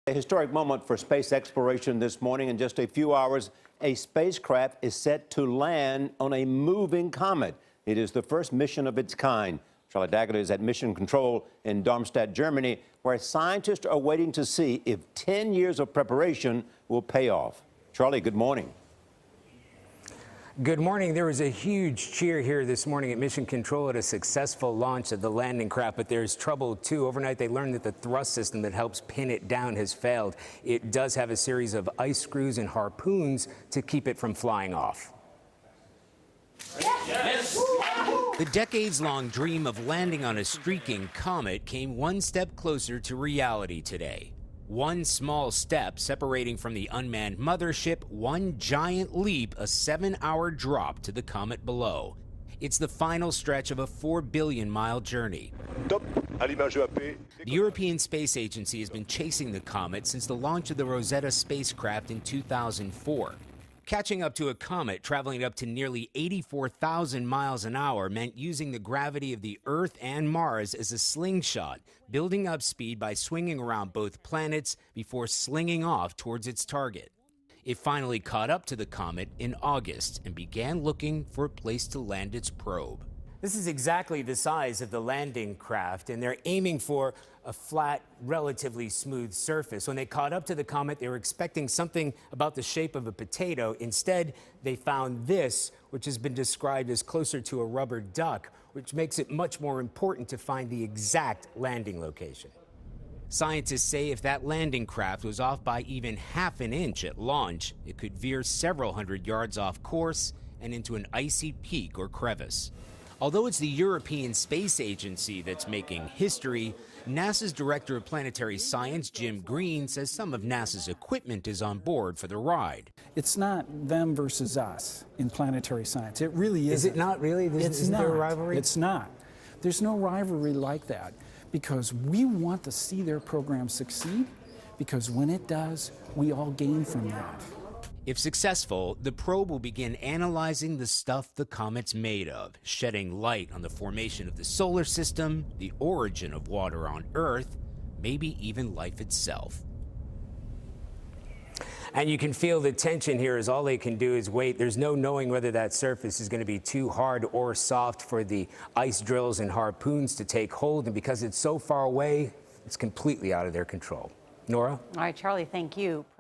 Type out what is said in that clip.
A historic moment for space exploration this morning. In just a few hours, a spacecraft is set to land on a moving comet. It is the first mission of its kind. Charlie Daggett is at Mission Control in Darmstadt, Germany, where scientists are waiting to see if 10 years of preparation will pay off. Charlie, good morning. Good morning. There was a huge cheer here this morning at Mission Control at a successful launch of the landing craft, but there's trouble too. Overnight, they learned that the thrust system that helps pin it down has failed. It does have a series of ice screws and harpoons to keep it from flying off. Yes. The decades-long dream of landing on a streaking comet came one step closer to reality today. One small step separating from the unmanned mothership, one giant leap, a 7-hour drop to the comet below. It's the final stretch of a 4 billion-mile journey. The European Space Agency has been chasing the comet since the launch of the Rosetta spacecraft in 2004. Catching up to a comet traveling up to nearly 84,000 miles an hour meant using the gravity of the Earth and Mars as a slingshot, building up speed by swinging around both planets before slinging off towards its target. It finally caught up to the comet in August and began looking for a place to land its probe. This is exactly the size of the landing craft, and they're aiming for a flat, relatively smooth surface. When they caught up to the comet, they were expecting something about the shape of a potato. Instead, they found this, which has been described as closer to a rubber duck, which makes it much more important to find the exact landing location. Scientists say if that landing craft was off by even half an inch at launch, it could veer several hundred yards off course and into an icy peak or crevice. Although it's the European Space Agency that's making history, NASA's Director of Planetary Science, Jim Green, says some of NASA's equipment is on board for the ride. It's not them versus us in planetary science. It really isn't. Is it not really? Isn't there a rivalry? It's not. There's no rivalry like that because we want to see their program succeed because when it does, we all gain from that. If successful, the probe will begin analyzing the stuff the comet's made of, shedding light on the formation of the solar system, the origin of water on Earth, maybe even life itself. And you can feel the tension here as all they can do is wait. There's no knowing whether that surface is going to be too hard or soft for the ice drills and harpoons to take hold. And because it's so far away, it's completely out of their control. Nora? All right, Charlie, thank you.